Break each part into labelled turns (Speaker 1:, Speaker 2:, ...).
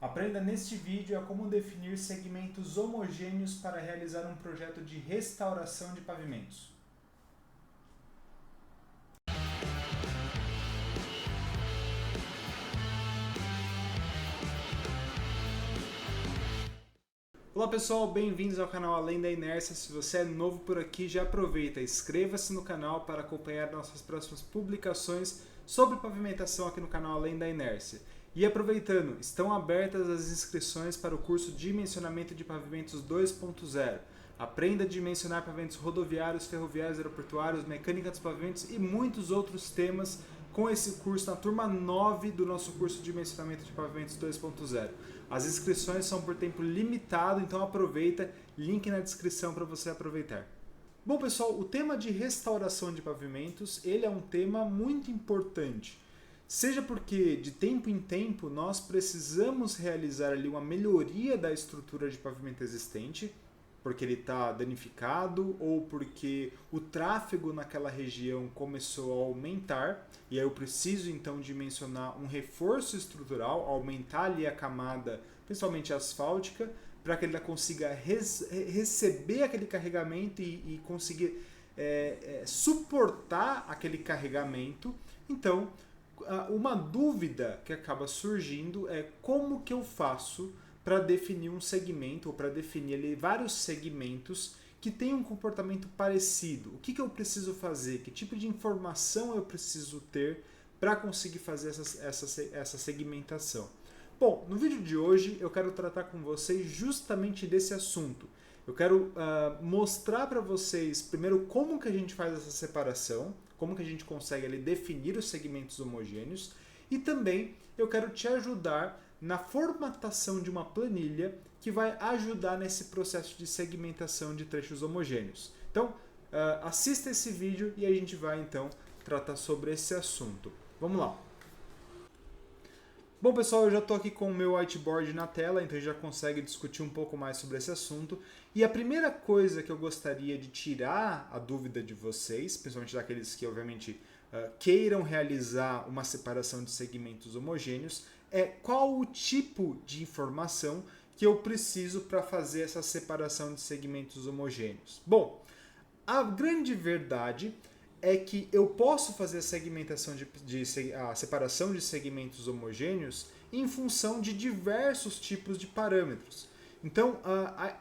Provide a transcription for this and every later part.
Speaker 1: Aprenda neste vídeo a como definir segmentos homogêneos para realizar um projeto de restauração de pavimentos. Olá pessoal, bem-vindos ao canal Além da Inércia. Se você é novo por aqui, já aproveita, inscreva-se no canal para acompanhar nossas próximas publicações sobre pavimentação aqui no canal Além da Inércia. E aproveitando, estão abertas as inscrições para o curso Dimensionamento de Pavimentos 2.0. Aprenda a dimensionar pavimentos rodoviários, ferroviários, aeroportuários, mecânica dos pavimentos e muitos outros temas com esse curso na turma 9 do nosso curso de Dimensionamento de Pavimentos 2.0. As inscrições são por tempo limitado, então aproveita, link na descrição para você aproveitar. Bom pessoal, o tema de restauração de pavimentos, ele é um tema muito importante. Seja porque de tempo em tempo nós precisamos realizar ali uma melhoria da estrutura de pavimento existente, porque ele está danificado ou porque o tráfego naquela região começou a aumentar e aí eu preciso então dimensionar um reforço estrutural, aumentar ali a camada, principalmente asfáltica, para que ele consiga receber aquele carregamento e conseguir suportar aquele carregamento. Então, uma dúvida que acaba surgindo é como que eu faço para definir um segmento ou para definir ali vários segmentos que tenham um comportamento parecido. O que eu preciso fazer? Que tipo de informação eu preciso ter para conseguir fazer essa segmentação? Bom, no vídeo de hoje eu quero tratar com vocês justamente desse assunto. Eu quero mostrar para vocês primeiro como que a gente faz essa separação, como que a gente consegue ali definir os segmentos homogêneos e também eu quero te ajudar na formatação de uma planilha que vai ajudar nesse processo de segmentação de trechos homogêneos. Então, assista esse vídeo e a gente vai então tratar sobre esse assunto. Vamos lá. Bom pessoal, eu já estou aqui com o meu whiteboard na tela, então a gente já consegue discutir um pouco mais sobre esse assunto. E a primeira coisa que eu gostaria de tirar a dúvida de vocês, principalmente daqueles que obviamente queiram realizar uma separação de segmentos homogêneos, é qual o tipo de informação que eu preciso para fazer essa separação de segmentos homogêneos. Bom, a grande verdade é que eu posso fazer a segmentação a separação de segmentos homogêneos em função de diversos tipos de parâmetros. Então,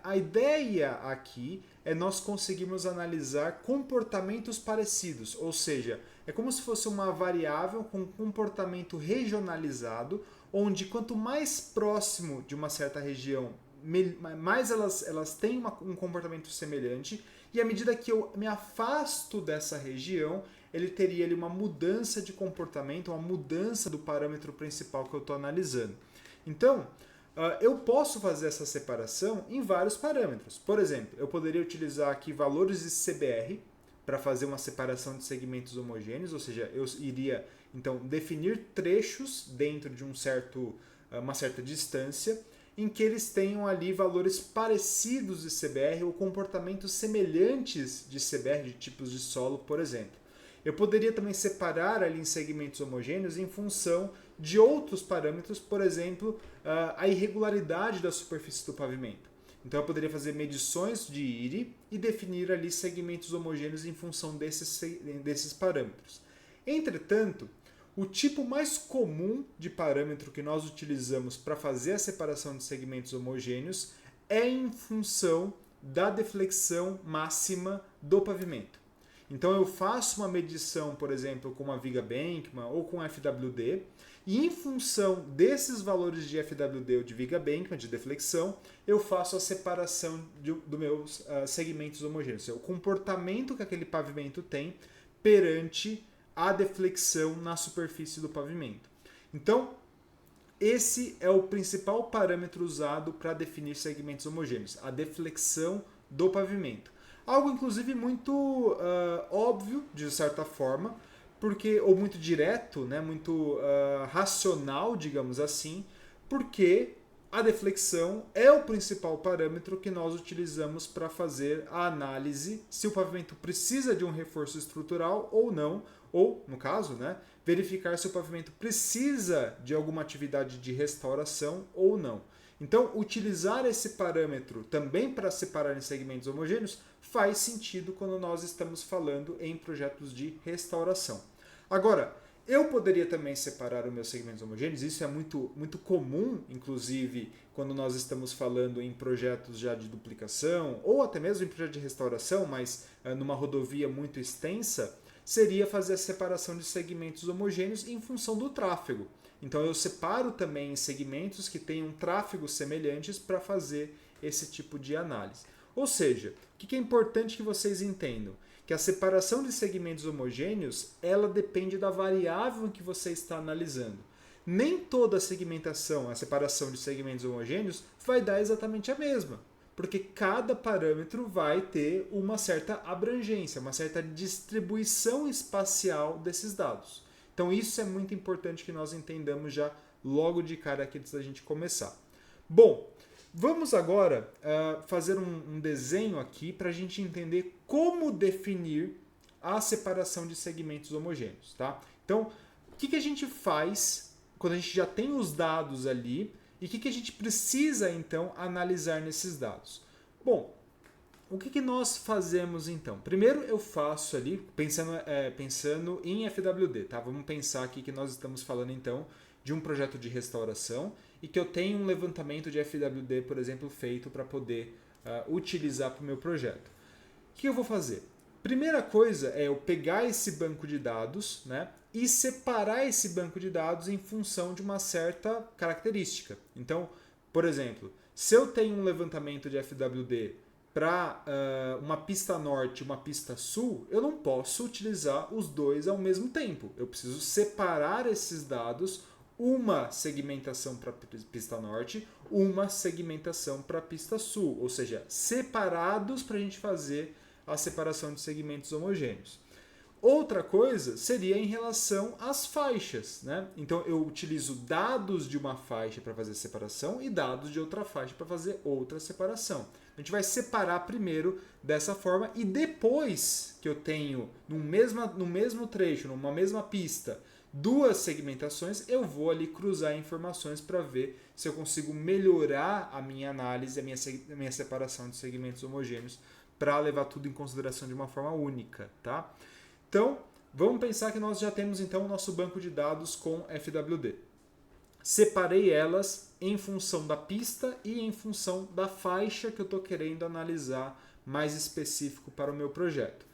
Speaker 1: a ideia aqui é nós conseguirmos analisar comportamentos parecidos, ou seja, é como se fosse uma variável com comportamento regionalizado, onde quanto mais próximo de uma certa região, mais elas têm um comportamento semelhante, e à medida que eu me afasto dessa região, ele teria ali uma mudança de comportamento, uma mudança do parâmetro principal que eu estou analisando. Então, eu posso fazer essa separação em vários parâmetros. Por exemplo, eu poderia utilizar aqui valores de CBR para fazer uma separação de segmentos homogêneos, ou seja, eu iria então definir trechos dentro de uma certa distância em que eles tenham ali valores parecidos de CBR ou comportamentos semelhantes de CBR, de tipos de solo, por exemplo. Eu poderia também separar ali em segmentos homogêneos em função de outros parâmetros, por exemplo, a irregularidade da superfície do pavimento. Então eu poderia fazer medições de IRI e definir ali segmentos homogêneos em função desses parâmetros. Entretanto, o tipo mais comum de parâmetro que nós utilizamos para fazer a separação de segmentos homogêneos é em função da deflexão máxima do pavimento. Então eu faço uma medição, por exemplo, com uma viga Bankman ou com FWD, e em função desses valores de FWD ou de viga Bankman, de deflexão, eu faço a separação dos meus segmentos homogêneos, o comportamento que aquele pavimento tem perante a deflexão na superfície do pavimento. Então, esse é o principal parâmetro usado para definir segmentos homogêneos, a deflexão do pavimento. Algo, inclusive, muito óbvio, de certa forma, ou muito direto, né, muito racional, digamos assim, porque a deflexão é o principal parâmetro que nós utilizamos para fazer a análise se o pavimento precisa de um reforço estrutural ou não, ou, no caso, né, verificar se o pavimento precisa de alguma atividade de restauração ou não. Então, utilizar esse parâmetro também para separar em segmentos homogêneos faz sentido quando nós estamos falando em projetos de restauração. Agora, eu poderia também separar os meus segmentos homogêneos, isso é muito comum, inclusive, quando nós estamos falando em projetos já de duplicação, ou até mesmo em projeto de restauração, mas numa rodovia muito extensa, seria fazer a separação de segmentos homogêneos em função do tráfego. Então eu separo também em segmentos que tenham tráfegos semelhantes para fazer esse tipo de análise. Ou seja, o que é importante que vocês entendam? Que a separação de segmentos homogêneos, ela depende da variável que você está analisando. Nem toda segmentação, a separação de segmentos homogêneos, vai dar exatamente a mesma, porque cada parâmetro vai ter uma certa abrangência, uma certa distribuição espacial desses dados. Então isso é muito importante que nós entendamos já logo de cara aqui antes da gente começar. Bom, vamos agora fazer um desenho aqui para a gente entender como definir a separação de segmentos homogêneos. Tá? Então, o que a gente faz quando a gente já tem os dados ali e o que a gente precisa, então, analisar nesses dados? Bom, o que nós fazemos, então? Primeiro eu faço ali, pensando em FWD. Tá? Vamos pensar aqui que nós estamos falando, então, de um projeto de restauração e que eu tenho um levantamento de FWD, por exemplo, feito para poder utilizar para o meu projeto. O que eu vou fazer? Primeira coisa é eu pegar esse banco de dados, né, e separar esse banco de dados em função de uma certa característica. Então, por exemplo, se eu tenho um levantamento de FWD para uma pista norte e uma pista sul, eu não posso utilizar os dois ao mesmo tempo. Eu preciso separar esses dados, uma segmentação para a pista norte, uma segmentação para a pista sul, ou seja, separados para a gente fazer a separação de segmentos homogêneos. Outra coisa seria em relação às faixas, né? Então eu utilizo dados de uma faixa para fazer separação e dados de outra faixa para fazer outra separação. A gente vai separar primeiro dessa forma e depois que eu tenho no mesmo trecho, numa mesma pista, duas segmentações, eu vou ali cruzar informações para ver se eu consigo melhorar a minha análise, a minha separação de segmentos homogêneos para levar tudo em consideração de uma forma única, tá? Então, vamos pensar que nós já temos então o nosso banco de dados com FWD. Separei elas em função da pista e em função da faixa que eu estou querendo analisar mais específico para o meu projeto.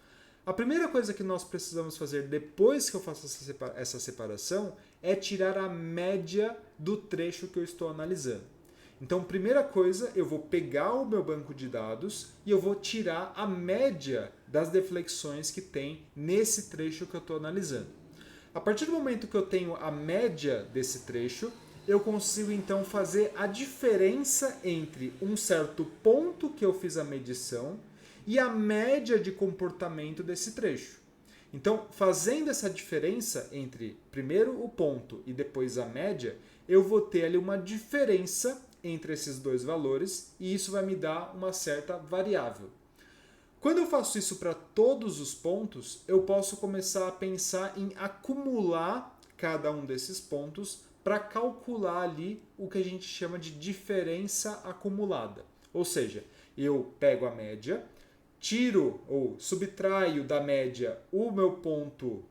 Speaker 1: A primeira coisa que nós precisamos fazer depois que eu faço essa separação é tirar a média do trecho que eu estou analisando. Então, primeira coisa, eu vou pegar o meu banco de dados e eu vou tirar a média das deflexões que tem nesse trecho que eu estou analisando. A partir do momento que eu tenho a média desse trecho, eu consigo então fazer a diferença entre um certo ponto que eu fiz a medição e a média de comportamento desse trecho. Então, fazendo essa diferença entre primeiro o ponto e depois a média, eu vou ter ali uma diferença entre esses dois valores e isso vai me dar uma certa variável. Quando eu faço isso para todos os pontos, eu posso começar a pensar em acumular cada um desses pontos para calcular ali o que a gente chama de diferença acumulada. Ou seja, eu pego a média, tiro ou subtraio da média o meu ponto,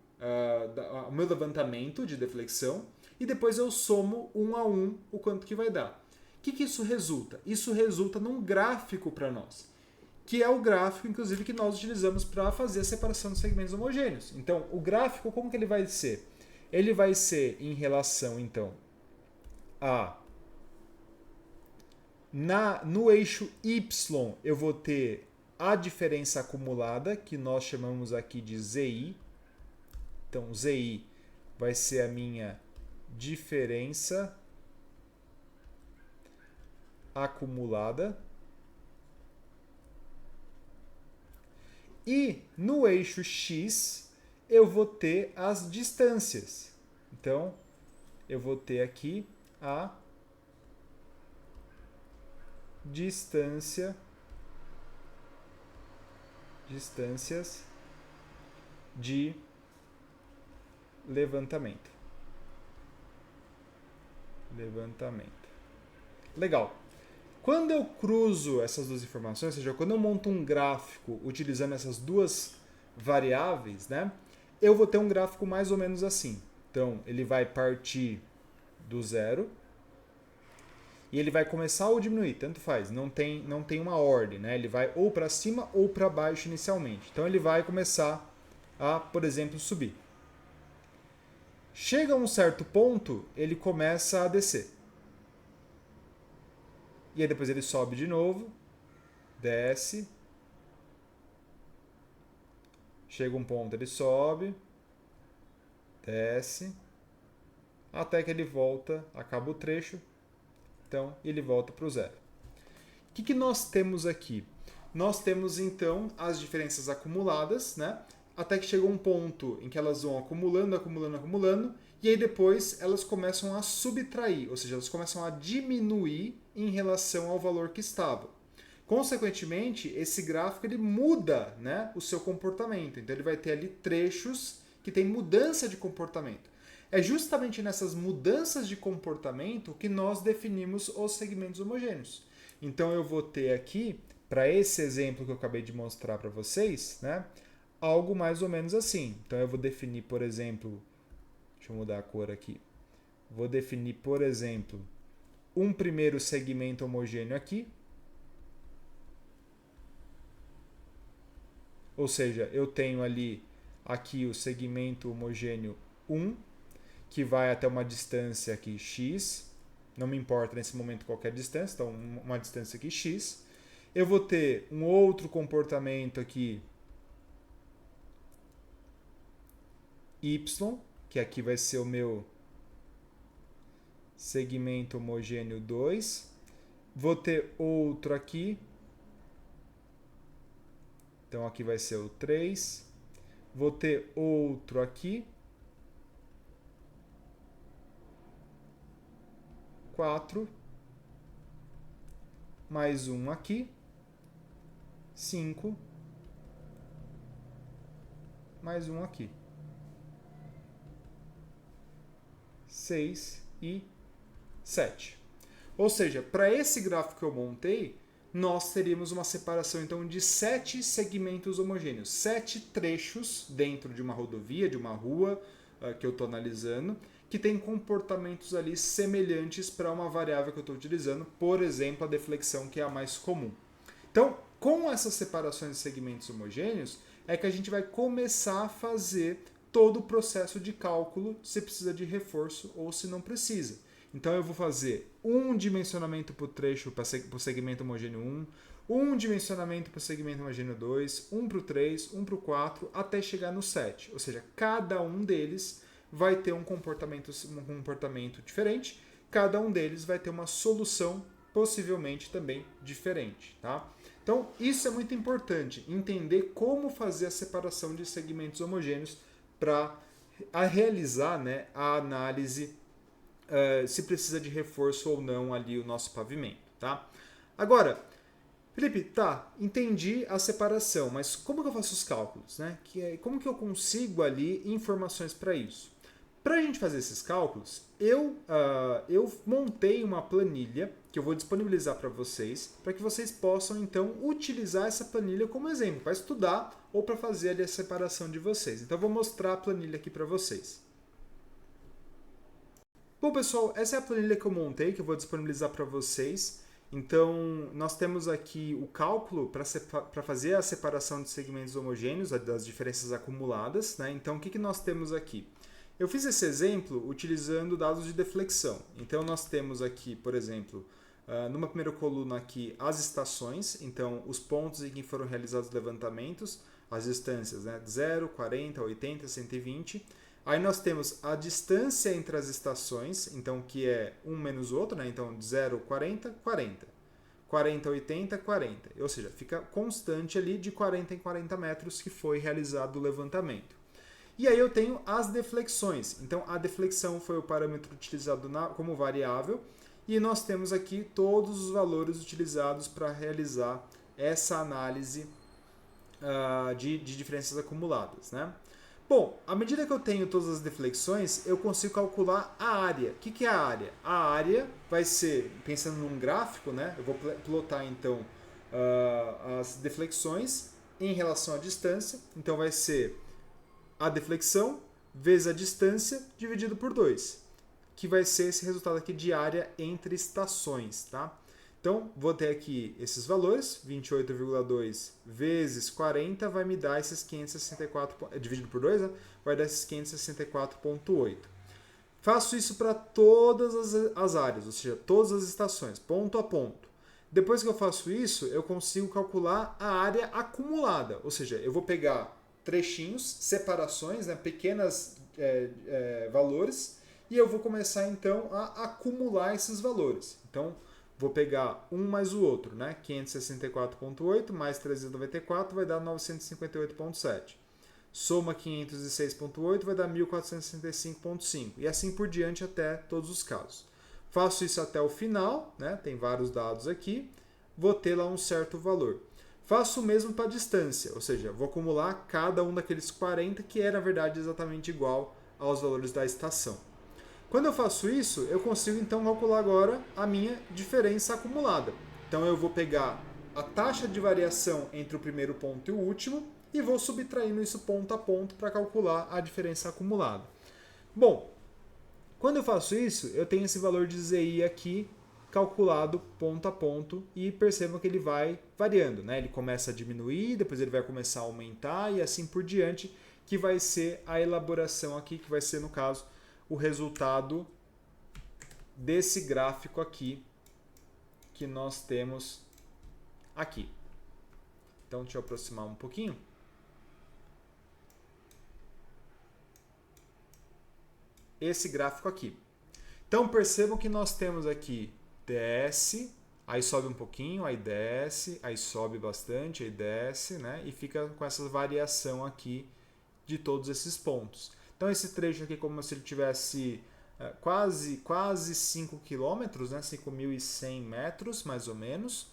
Speaker 1: o meu levantamento de deflexão e depois eu somo um a um o quanto que vai dar. O que isso resulta? Isso resulta num gráfico para nós, que é o gráfico, inclusive, que nós utilizamos para fazer a separação de segmentos homogêneos. Então, o gráfico, como que ele vai ser? Ele vai ser em relação, então, no eixo Y, eu vou ter a diferença acumulada, que nós chamamos aqui de ZI. Então, ZI vai ser a minha diferença acumulada. E no eixo X eu vou ter as distâncias. Então, eu vou ter aqui a distâncias de levantamento. Legal. Quando eu cruzo essas duas informações, ou seja, quando eu monto um gráfico utilizando essas duas variáveis, né, eu vou ter um gráfico mais ou menos assim. Então, ele vai partir do zero e ele vai começar ou diminuir, tanto faz, não tem uma ordem, né? Ele vai ou para cima ou para baixo inicialmente. Então, ele vai começar a, por exemplo, subir. Chega a um certo ponto, ele começa a descer. E aí depois ele sobe de novo, desce. Chega um ponto, ele sobe, desce, até que ele volta, acaba o trecho, então ele volta para o zero. O que nós temos aqui? Nós temos então as diferenças acumuladas, né? Até que chega um ponto em que elas vão acumulando, e aí depois elas começam a subtrair, ou seja, elas começam a diminuir em relação ao valor que estava. Consequentemente, esse gráfico ele muda, né, o seu comportamento. Então ele vai ter ali trechos que tem mudança de comportamento. É justamente nessas mudanças de comportamento que nós definimos os segmentos homogêneos. Então eu vou ter aqui, para esse exemplo que eu acabei de mostrar para vocês, né, algo mais ou menos assim. Então eu vou definir, por exemplo, deixa eu mudar a cor aqui. Vou definir, por exemplo, um primeiro segmento homogêneo aqui. Ou seja, eu tenho ali aqui o segmento homogêneo 1, que vai até uma distância aqui x. Não me importa nesse momento qualquer distância, então uma distância aqui x. Eu vou ter um outro comportamento aqui y, que aqui vai ser o meu segmento homogêneo 2. Vou ter outro aqui. Então aqui vai ser o 3. Vou ter outro aqui. 4. Mais um aqui. 5. Mais um aqui. 6 e 7. Ou seja, para esse gráfico que eu montei, nós teríamos uma separação então de 7 segmentos homogêneos, 7 trechos dentro de uma rodovia, de uma rua que eu estou analisando, que tem comportamentos ali semelhantes para uma variável que eu estou utilizando, por exemplo, a deflexão, que é a mais comum. Então, com essas separações de segmentos homogêneos, é que a gente vai começar a fazer todo o processo de cálculo, se precisa de reforço ou se não precisa. Então eu vou fazer um dimensionamento para o trecho, para o segmento homogêneo 1, um dimensionamento para o segmento homogêneo 2, um para o 3, um para o 4, até chegar no 7. Ou seja, cada um deles vai ter um comportamento diferente, cada um deles vai ter uma solução possivelmente também diferente. Tá? Então isso é muito importante, entender como fazer a separação de segmentos homogêneos para realizar, né, a análise se precisa de reforço ou não ali o nosso pavimento, tá? Agora, Felipe, tá, entendi a separação, mas como que eu faço os cálculos, né? Como que eu consigo ali informações para isso? Para a gente fazer esses cálculos, eu montei uma planilha que eu vou disponibilizar para vocês, para que vocês possam então utilizar essa planilha como exemplo, para estudar ou para fazer ali a separação de vocês. Então eu vou mostrar a planilha aqui para vocês. Bom, pessoal, essa é a planilha que eu montei, que eu vou disponibilizar para vocês. Então, nós temos aqui o cálculo para fazer a separação de segmentos homogêneos, das diferenças acumuladas, né? Então, o que nós temos aqui? Eu fiz esse exemplo utilizando dados de deflexão. Então, nós temos aqui, por exemplo, numa primeira coluna aqui, as estações, então, os pontos em que foram realizados levantamentos, as distâncias, né? 0, 40, 80, 120. Aí nós temos a distância entre as estações, então que é um menos o outro, né? Então 0, 40, 40. 40, 80, 40. Ou seja, fica constante ali de 40 em 40 metros que foi realizado o levantamento. E aí eu tenho as deflexões. Então a deflexão foi o parâmetro utilizado como variável. E nós temos aqui todos os valores utilizados para realizar essa análise de diferenças acumuladas, né? Bom, à medida que eu tenho todas as deflexões, eu consigo calcular a área. O que é a área? A área vai ser, pensando num gráfico, né? Eu vou plotar então as deflexões em relação à distância. Então vai ser a deflexão vezes a distância dividido por 2, que vai ser esse resultado aqui de área entre estações, tá? Então, vou ter aqui esses valores, 28,2 vezes 40 vai me dar esses 564, dividido por 2, né? Vai dar esses 564,8. Faço isso para todas as áreas, ou seja, todas as estações, ponto a ponto. Depois que eu faço isso, eu consigo calcular a área acumulada, ou seja, eu vou pegar trechinhos, separações, né? Pequenas valores, e eu vou começar então a acumular esses valores. Então, vou pegar um mais o outro, né? 564,8 mais 394 vai dar 958,7. Soma 506,8 vai dar 1465,5. E assim por diante até todos os casos. Faço isso até o final, né? Tem vários dados aqui. Vou ter lá um certo valor. Faço o mesmo para a distância, ou seja, vou acumular cada um daqueles 40 que é, na verdade, exatamente igual aos valores da estação. Quando eu faço isso, eu consigo então calcular agora a minha diferença acumulada. Então eu vou pegar a taxa de variação entre o primeiro ponto e o último e vou subtraindo isso ponto a ponto para calcular a diferença acumulada. Bom, quando eu faço isso, eu tenho esse valor de ZI aqui calculado ponto a ponto e percebam que ele vai variando, né? Ele começa a diminuir, depois ele vai começar a aumentar e assim por diante, que vai ser a elaboração aqui, que vai ser, no caso, o resultado desse gráfico aqui que nós temos aqui. Então, deixa eu aproximar um pouquinho. Esse gráfico aqui. Então, percebam que nós temos aqui desce, aí sobe um pouquinho, aí desce, aí sobe bastante, aí desce, né? E fica com essa variação aqui de todos esses pontos. Então, esse trecho aqui é como se ele tivesse quase 5 km, né? 5.100 metros, mais ou menos.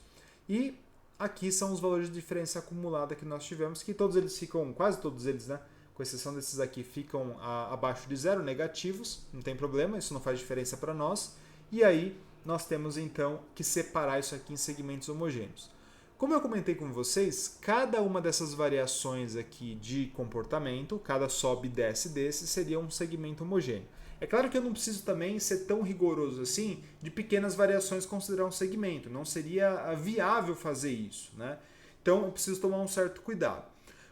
Speaker 1: E aqui são os valores de diferença acumulada que nós tivemos, que todos eles ficam, quase todos eles, né? Com exceção desses aqui, ficam abaixo de zero, negativos, não tem problema, isso não faz diferença para nós. E aí, nós temos então que separar isso aqui em segmentos homogêneos. Como eu comentei com vocês, cada uma dessas variações aqui de comportamento, cada sobe e desce desse, seria um segmento homogêneo. É claro que eu não preciso também ser tão rigoroso assim, de pequenas variações considerar um segmento. Não seria viável fazer isso, né? Então eu preciso tomar um certo cuidado.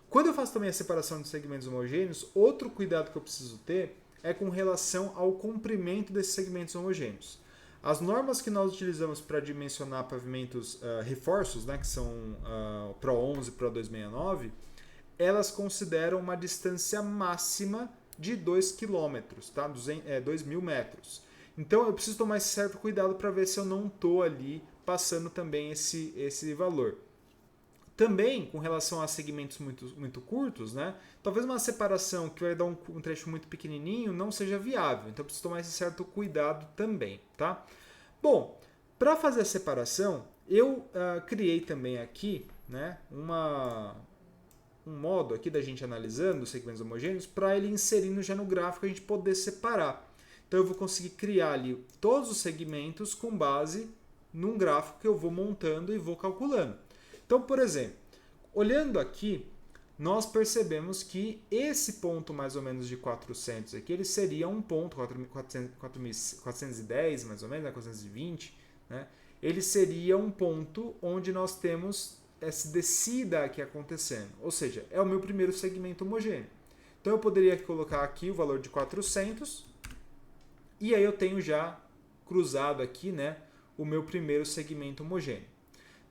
Speaker 1: Quando eu faço também a separação de segmentos homogêneos, outro cuidado que eu preciso ter é com relação ao comprimento desses segmentos homogêneos. As normas que nós utilizamos para dimensionar pavimentos reforços, né, que são Pro 11 e Pro 269, elas consideram uma distância máxima de 2 km, tá? 2.000 metros. Então eu preciso tomar esse certo cuidado para ver se eu não estou ali passando também esse valor. Também, com relação a segmentos muito curtos, né? Talvez uma separação que vai dar um trecho muito pequenininho não seja viável. Então, eu preciso tomar esse certo cuidado também, tá? Bom, para fazer a separação, eu criei também aqui, né, um modo aqui da gente analisando os segmentos homogêneos para ele inserindo já no gráfico a gente poder separar. Então, eu vou conseguir criar ali todos os segmentos com base num gráfico que eu vou montando e vou calculando. Então, por exemplo, olhando aqui, nós percebemos que esse ponto mais ou menos de 400 aqui, ele seria um ponto, 410 mais ou menos, né, 420, né? Ele seria um ponto onde nós temos essa descida aqui acontecendo. Ou seja, é o meu primeiro segmento homogêneo. Então eu poderia colocar aqui o valor de 400 e aí eu tenho já cruzado aqui, né, o meu primeiro segmento homogêneo.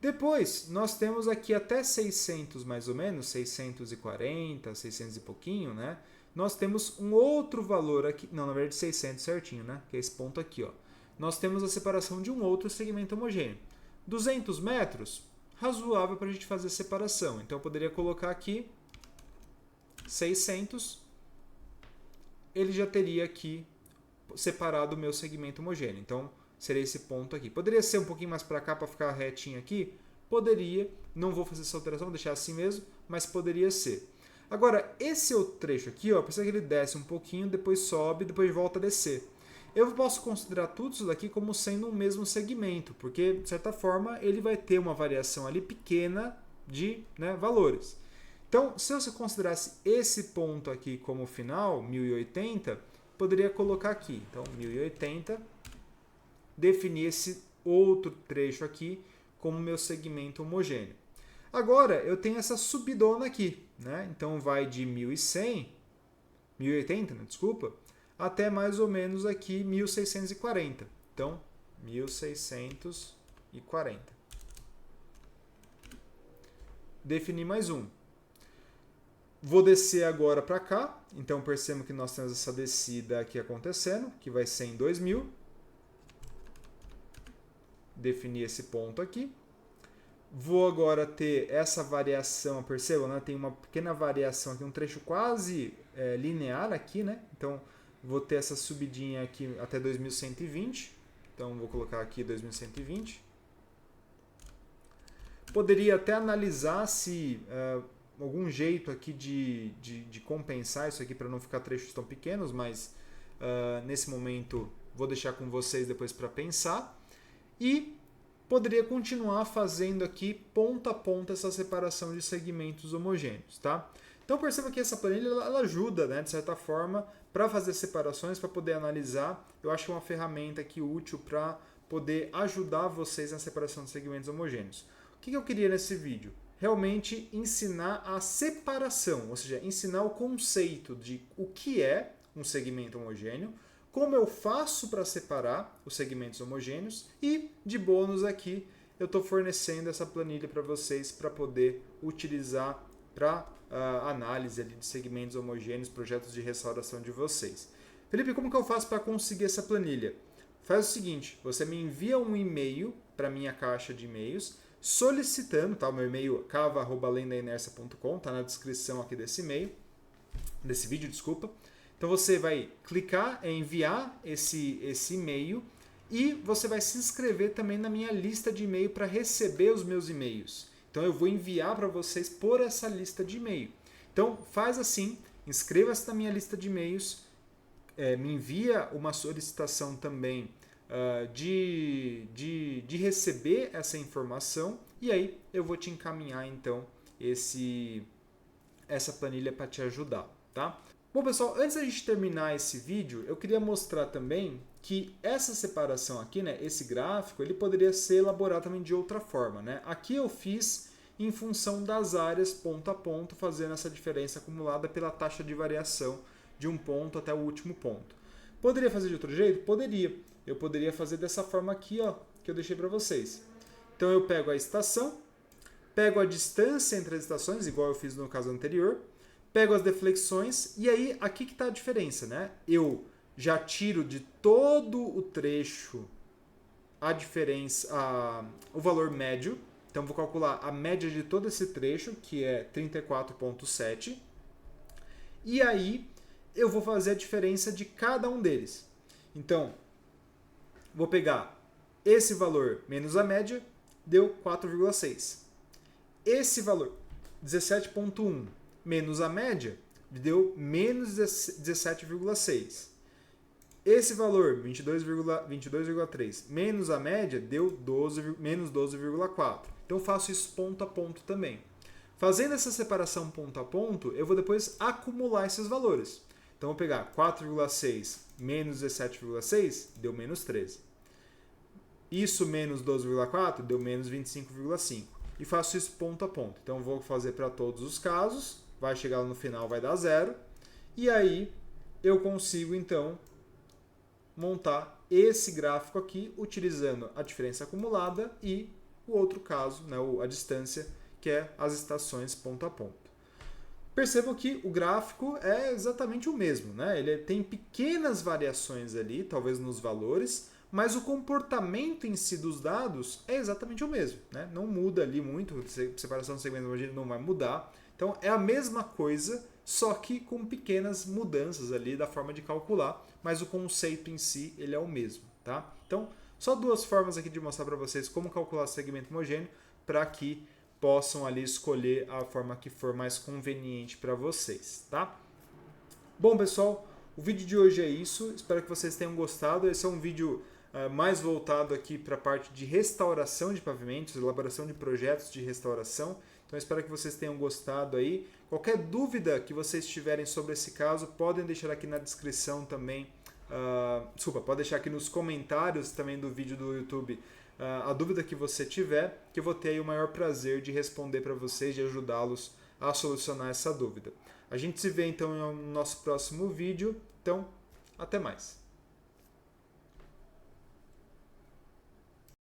Speaker 1: Depois, nós temos aqui até 600 mais ou menos, 640, 600 e pouquinho, né? Nós temos um outro valor aqui, não, na verdade 600 certinho, né? Que é esse ponto aqui, ó. Nós temos a separação de um outro segmento homogêneo. 200 metros, razoável para a gente fazer a separação. Então, eu poderia colocar aqui 600, ele já teria aqui separado o meu segmento homogêneo. Então, seria esse ponto aqui. Poderia ser um pouquinho mais para cá para ficar retinho aqui? Poderia, não vou fazer essa alteração, vou deixar assim mesmo, mas poderia ser. Agora, esse outro trecho aqui, ó, precisa que ele desce um pouquinho, depois sobe, depois volta a descer. Eu posso considerar tudo isso daqui como sendo um mesmo segmento, porque, de certa forma, ele vai ter uma variação ali pequena de, né, valores. Então, se você considerasse esse ponto aqui como final, 1080, poderia colocar aqui. Então, 1080, definir esse outro trecho aqui como meu segmento homogêneo. Agora, eu tenho essa subidona aqui, né? Então, vai de 1100, 1080, né? Desculpa, até mais ou menos aqui 1640. Então, 1640. Definir mais um. Vou descer agora para cá. Então, percebam que nós temos essa descida aqui acontecendo, que vai ser em 2000. Definir esse ponto aqui. Vou agora ter essa variação, percebam, né? Tem uma pequena variação aqui, um trecho quase linear aqui, né? Então, vou ter essa subidinha aqui até 2120. Então, vou colocar aqui 2120. Poderia até analisar se algum jeito aqui de compensar isso aqui para não ficar trechos tão pequenos, mas nesse momento vou deixar com vocês depois para pensar. E poderia continuar fazendo aqui ponta a ponta essa separação de segmentos homogêneos, tá? Então perceba que essa planilha ela ajuda, né, de certa forma, para fazer separações, para poder analisar. Eu acho que é uma ferramenta aqui útil para poder ajudar vocês na separação de segmentos homogêneos. O que eu queria nesse vídeo? Realmente ensinar a separação, ou seja, ensinar o conceito de o que é um segmento homogêneo, como eu faço para separar os segmentos homogêneos e, de bônus aqui, eu estou fornecendo essa planilha para vocês para poder utilizar para análise ali de segmentos homogêneos, projetos de restauração de vocês. Felipe, como que eu faço para conseguir essa planilha? Faz o seguinte, você me envia um e-mail para a minha caixa de e-mails solicitando, tá? O meu e-mail cava@alendainércia.com, tá na descrição aqui desse e-mail, desse vídeo, desculpa. Então você vai clicar em enviar esse e-mail e você vai se inscrever também na minha lista de e-mail para receber os meus e-mails. Então eu vou enviar para vocês por essa lista de e-mail. Então faz assim, inscreva-se na minha lista de e-mails, me envia uma solicitação também de receber essa informação e aí eu vou te encaminhar então essa planilha para te ajudar, tá? Bom pessoal, antes da gente terminar esse vídeo, eu queria mostrar também que essa separação aqui, né, esse gráfico, ele poderia ser elaborado também de outra forma, né? Aqui eu fiz em função das áreas ponto a ponto, fazendo essa diferença acumulada pela taxa de variação de um ponto até o último ponto. Poderia fazer de outro jeito? Poderia. Eu poderia fazer dessa forma aqui, ó, que eu deixei para vocês. Então eu pego a estação, pego a distância entre as estações, igual eu fiz no caso anterior, pego as deflexões e aí aqui que está a diferença, né? Eu já tiro de todo o trecho a diferença, o valor médio. Então vou calcular a média de todo esse trecho, que é 34,7. E aí eu vou fazer a diferença de cada um deles. Então, vou pegar esse valor menos a média, deu 4,6. Esse valor, 17,1, menos a média, deu menos 17,6. Esse valor, 22,3, menos a média, deu menos 12,4. Então eu faço isso ponto a ponto também. Fazendo essa separação ponto a ponto, eu vou depois acumular esses valores. Então eu vou pegar 4,6 menos 17,6, deu menos 13. Isso menos 12,4 deu menos 25,5. E faço isso ponto a ponto. Então eu vou fazer para todos os casos, vai chegar lá no final, vai dar 0. E aí eu consigo então montar esse gráfico aqui utilizando a diferença acumulada e o outro caso, né, a distância, que é as estações ponto a ponto. Percebam que o gráfico é exatamente o mesmo, né? Ele tem pequenas variações ali, talvez nos valores, mas o comportamento em si dos dados é exatamente o mesmo, né? Não muda ali muito, separação de segmentos homogêneos não vai mudar. Então é a mesma coisa, só que com pequenas mudanças ali da forma de calcular, mas o conceito em si ele é o mesmo, tá? Então Só duas formas aqui de mostrar para vocês como calcular segmento homogêneo para que possam ali escolher a forma que for mais conveniente para vocês, tá? Bom, pessoal, o vídeo de hoje é isso. Espero que vocês tenham gostado. Esse é um vídeo mais voltado aqui para a parte de restauração de pavimentos, elaboração de projetos de restauração. Então, espero que vocês tenham gostado aí. Qualquer dúvida que vocês tiverem sobre esse caso, podem deixar aqui na descrição também. Pode deixar aqui nos comentários também do vídeo do YouTube a dúvida que você tiver, que eu vou ter aí o maior prazer de responder para vocês, de ajudá-los a solucionar essa dúvida. A gente se vê então no nosso próximo vídeo. Então, até mais.